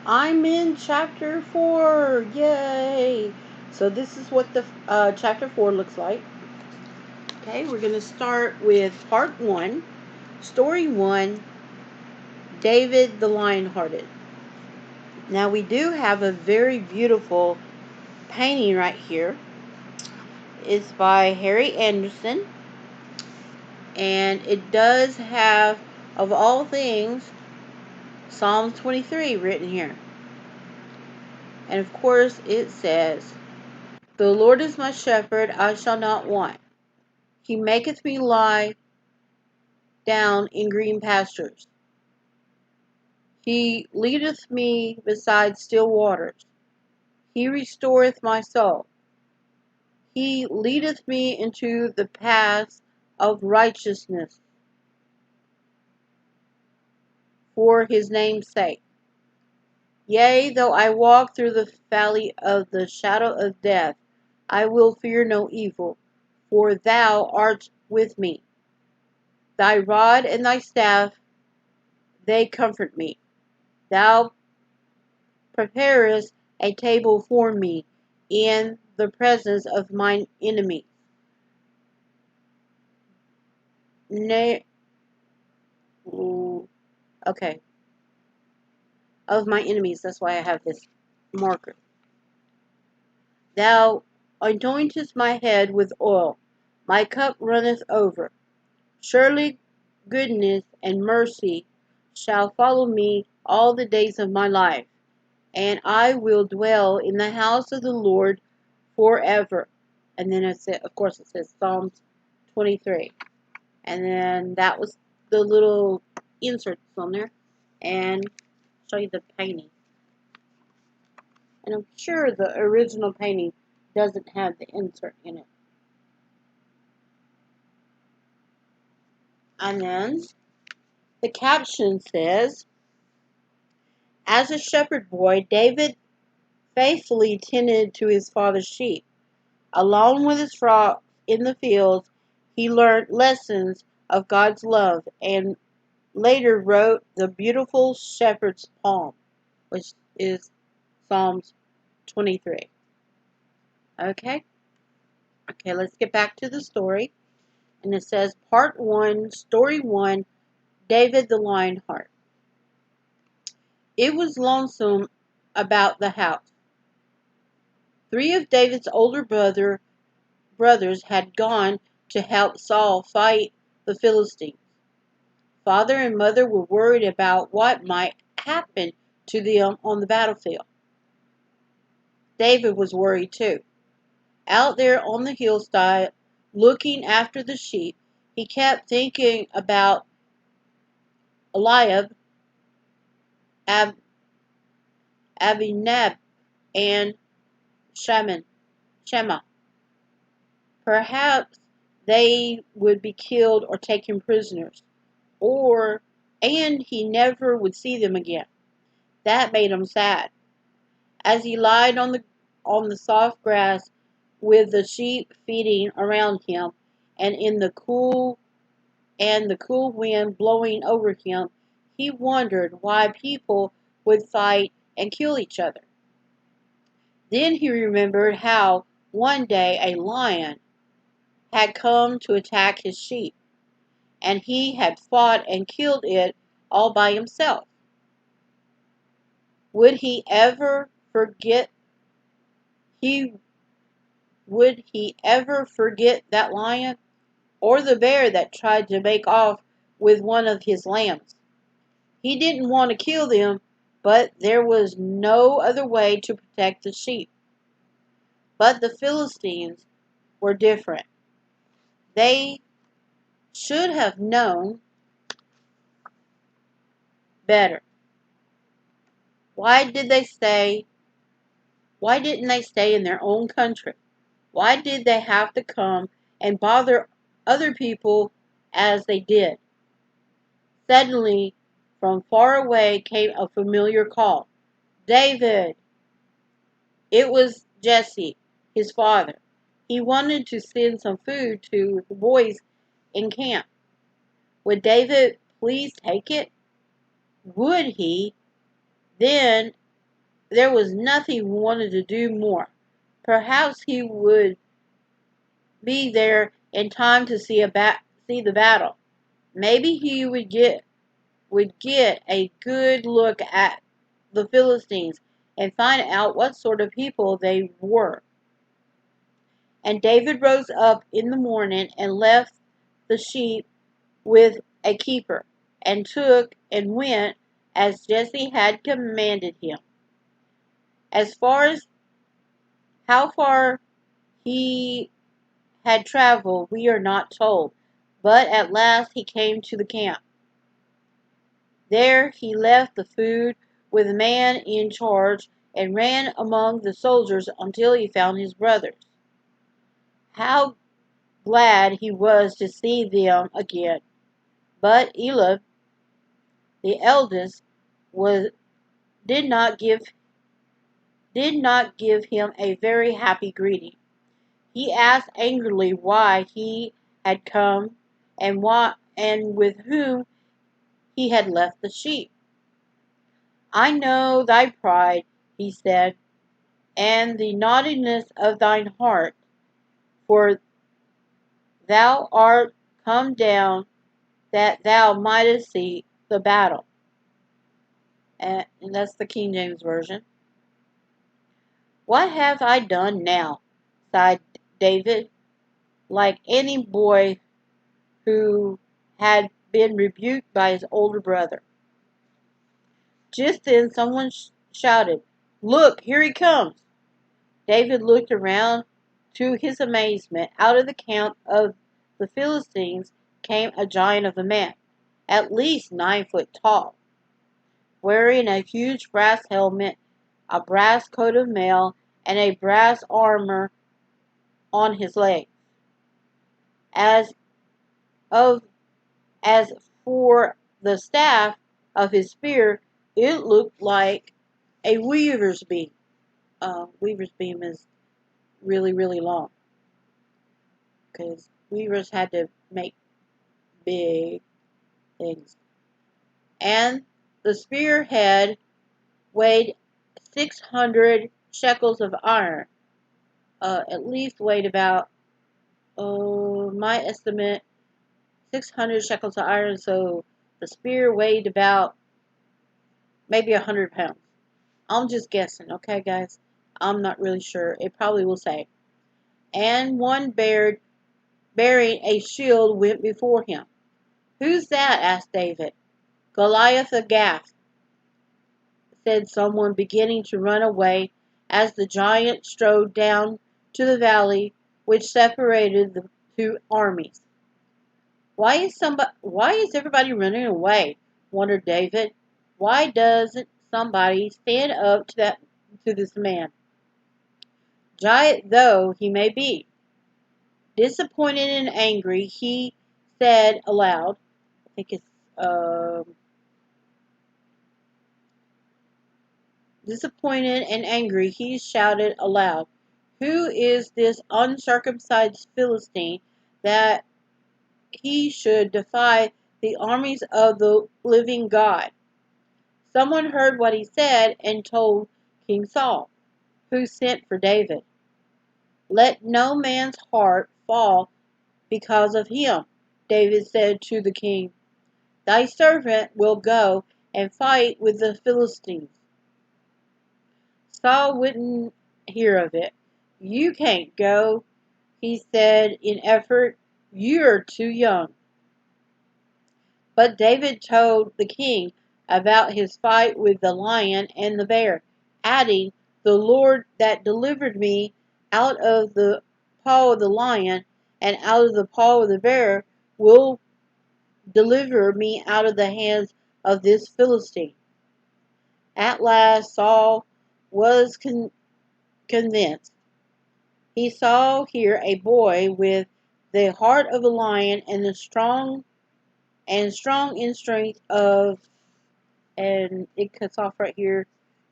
I'm in chapter 4. Yay! So this is what the chapter 4 looks like. Okay, we're going to start with part 1, story 1, David the Lionhearted. Now we do have a very beautiful painting right here. It's by Harry Anderson, and it does have, of all things, Psalm 23 written here. And of course it says, "The Lord is my shepherd, I shall not want. He maketh me lie down in green pastures. He leadeth me beside still waters. He restoreth my soul. He leadeth me into the paths of righteousness for his name's sake. Yea, though I walk through the valley of the shadow of death, I will fear no evil, for thou art with me. Thy rod and thy staff, they comfort me. Thou preparest a table for me in the presence of mine enemies. Okay, of my enemies. That's why I have this marker. Thou anointest my head with oil. My cup runneth over. Surely goodness and mercy shall follow me all the days of my life, and I will dwell in the house of the Lord forever." And then it says, of course, it says Psalms 23. And then that was the little inserts on there. And I'll show you the painting. And I'm sure the original painting doesn't have the insert in it. And then the caption says, "As a shepherd boy, David faithfully tended to his father's sheep. Alone with his flock in the fields, he learned lessons of God's love and later wrote the beautiful shepherd's poem," which is Psalms 23. Okay, let's get back to the story. And it says, part 1, story 1, David the Lionheart. It was lonesome about the house. 3 of David's older brothers had gone to help Saul fight the Philistines. Father and mother were worried about what might happen to them on the battlefield. David was worried too. Out there on the hillside, looking after the sheep, he kept thinking about Eliab, Abinab, and Shema. Perhaps they would be killed or taken prisoners, and he never would see them again. That made him sad. As he lied on the soft grass with the sheep feeding around him, and in the cool wind blowing over him, he wondered why people would fight and kill each other. Then he remembered how one day a lion had come to attack his sheep, and he had fought and killed it all by himself. Would he ever forget that lion, or the bear that tried to make off with one of his lambs? He didn't want to kill them, but there was no other way to protect the sheep. But the Philistines were different. They should have known better. Why didn't they stay in their own country? Why did they have to come and bother other people as they did? Suddenly, from far away came a familiar call. "David!" It was Jesse, his father. He wanted to send some food to the boys in camp. Would David please take it? Would he? Then there was nothing he wanted to do more. Perhaps he would be there in time to see the battle. Maybe he would get a good look at the Philistines and find out what sort of people they were. And David rose up in the morning and left the sheep with a keeper, and took and went as Jesse had commanded him. As far as how far he had traveled, we are not told, but at last he came to the camp. There he left the food with the man in charge and ran among the soldiers until he found his brothers. How glad he was to see them again! But Eliab, the eldest, was did not give him a very happy greeting. He asked angrily why he had come and with whom he had left the sheep. I know thy pride, he said, and the naughtiness of thine heart, for thou art come down that thou mightest see the battle. And that's the King James Version. What have I done now? Sighed David, like any boy who had been rebuked by his older brother. Just then someone shouted, "Look, here he comes!" David looked around. To his amazement, out of the camp of the Philistines came a giant of a man, at least 9 foot tall, wearing a huge brass helmet, a brass coat of mail, and a brass armor on his legs. As of as for the staff of his spear, it looked like a weaver's beam. Weaver's beam is really, really long because weavers had to make big things. And the spearhead weighed 600 shekels of iron. At least weighed about, my estimate, 600 shekels of iron. So the spear weighed about maybe 100 pounds. I'm just guessing, okay, guys? I'm not really sure. It probably will say. And one bearing a shield went before him. Who's that? Asked David. Goliath of Gath, said someone, beginning to run away as the giant strode down to the valley which separated the two armies. Why is everybody running away? Wondered David. Why doesn't somebody stand up to this man? Giant though he may be. Disappointed and angry, he said aloud, I think it's disappointed and angry, he shouted aloud, "Who is this uncircumcised Philistine that he should defy the armies of the living God?" Someone heard what he said and told King Saul, who sent for David. "Let no man's heart fall because of him," David said to the king. "Thy servant will go and fight with the Philistines." Saul wouldn't hear of it. "You can't go," he said in effort. "You're too young." But David told the king about his fight with the lion and the bear, adding, "The Lord that delivered me out of the paw of the lion and out of the paw of the bear will deliver me out of the hands of this Philistine." At last Saul was convinced. He saw here a boy with the heart of a lion and strong in strength of, and it cuts off right here.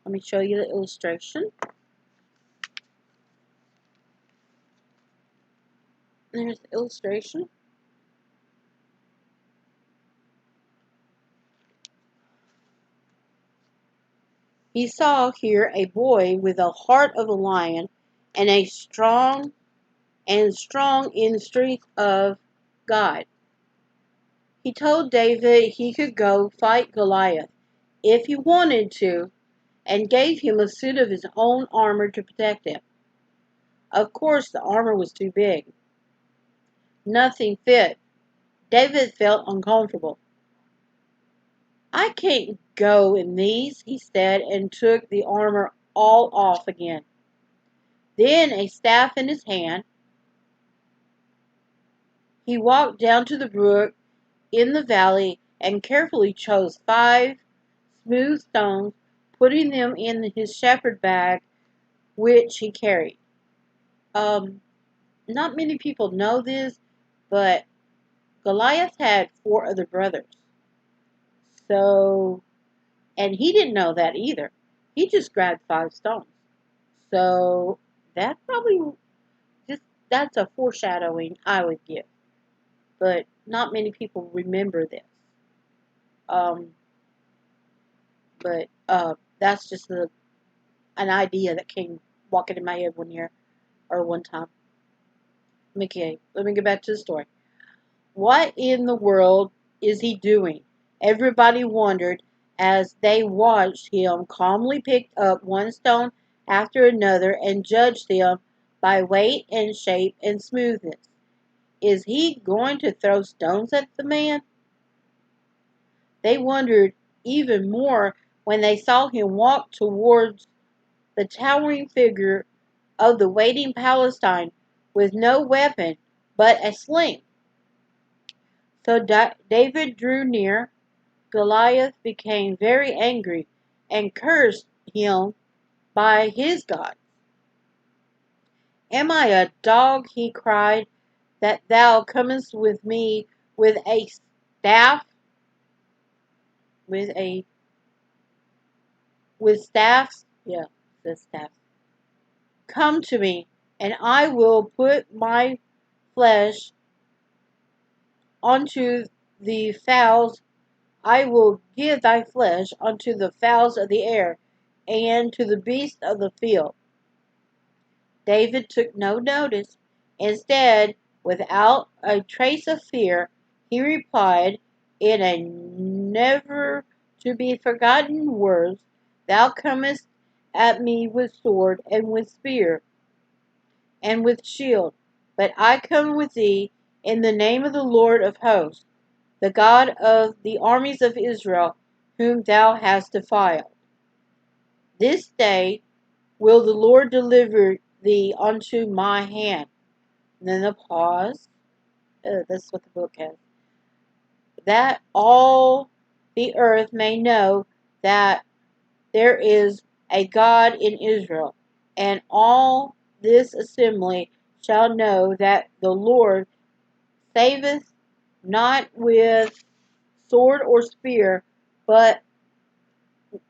Let me show you the illustration. There's the illustration. He saw here a boy with a heart of a lion and strong in the strength of God. He told David he could go fight Goliath if he wanted to, and gave him a suit of his own armor to protect him. Of course, the armor was too big. Nothing fit. David felt uncomfortable. I can't go in these, he said, and took the armor all off again. Then, a staff in his hand, he walked down to the brook in the valley and carefully chose 5 smooth stones, putting them in his shepherd bag, which he carried. Not many people know this, but Goliath had 4 other brothers. So, and he didn't know that either. He just grabbed 5 stones. So, that probably that's a foreshadowing I would give. But not many people remember this. But that's just an idea that came walking in my head one time. Okay, let me get back to the story. What in the world is he doing? Everybody wondered as they watched him calmly pick up one stone after another and judged them by weight and shape and smoothness. Is he going to throw stones at the man? They wondered even more when they saw him walk towards the towering figure of the waiting Palestine with no weapon but a sling. So David drew near. Goliath became very angry and cursed him by his God. Am I a dog, he cried, that thou comest with me with a staff, with staffs? Yeah, the staff. Come to me, and I will put my flesh unto the fowls. I will give thy flesh unto the fowls of the air, and to the beasts of the field. David took no notice. Instead, without a trace of fear, he replied in a never to be forgotten words, Thou comest at me with sword and with spear and with shield, but I come with thee in the name of the Lord of hosts, the God of the armies of Israel, whom thou hast defiled. This day will the Lord deliver thee unto my hand. And then a pause. That's what the book has. That all the earth may know that there is a God in Israel, and all this assembly shall know that the Lord saveth not with sword or spear, but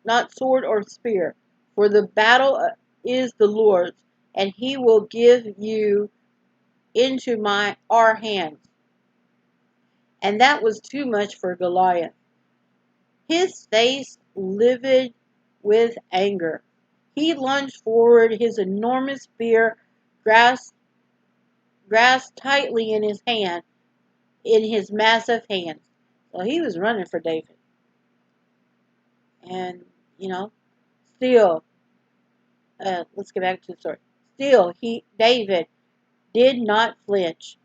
not sword or spear, for the battle is the Lord's, and he will give you into our hands. And that was too much for Goliath. His face livid with anger. He lunged forward, his enormous spear grasped tightly in his massive hands. So he was running for David. And, still, let's get back to the story. Still, David did not flinch.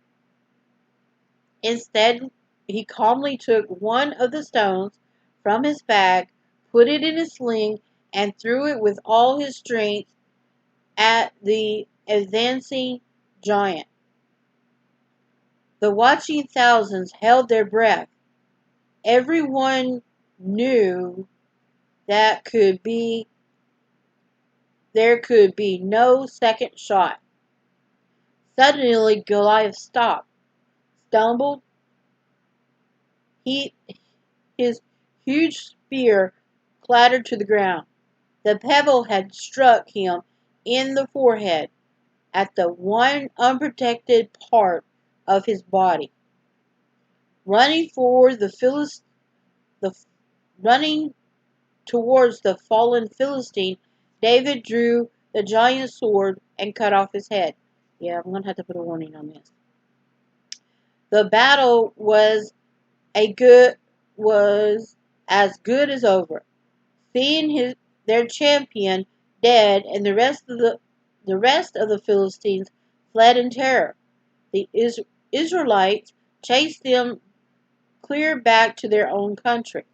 Instead, he calmly took one of the stones from his bag, put it in his sling, and threw it with all his strength at the advancing giant. The watching thousands held their breath. Everyone knew that there could be no second shot. Suddenly, Goliath stopped, stumbled. His huge spear clattered to the ground. The pebble had struck him in the forehead, at the one unprotected part of his body. Running forward, the running towards the fallen Philistine, David drew the giant sword and cut off his head. Yeah, I'm going to have to put a warning on this. The battle was as good as over. Seeing their champion dead and the rest of the Philistines fled in terror. The Israelites chased them clear back to their own country.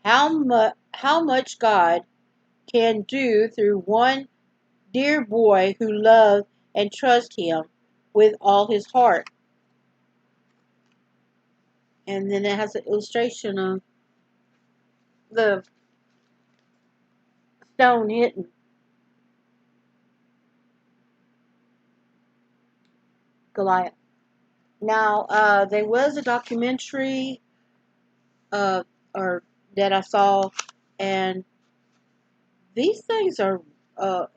How much God can do through one dear boy who loved and trusts him with all his heart. And then it has an illustration of the stone hitting Goliath. Now, there was a documentary uh, or that I saw, and these things are a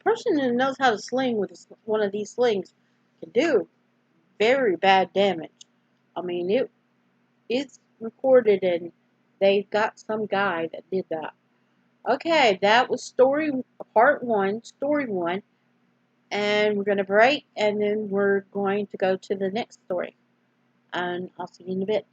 person who knows how to sling with one of these slings can do very bad damage. I mean, it's recorded, and they've got some guy that did that. Okay, that was story one, and we're gonna break, and then we're going to go to the next story, and I'll see you in a bit.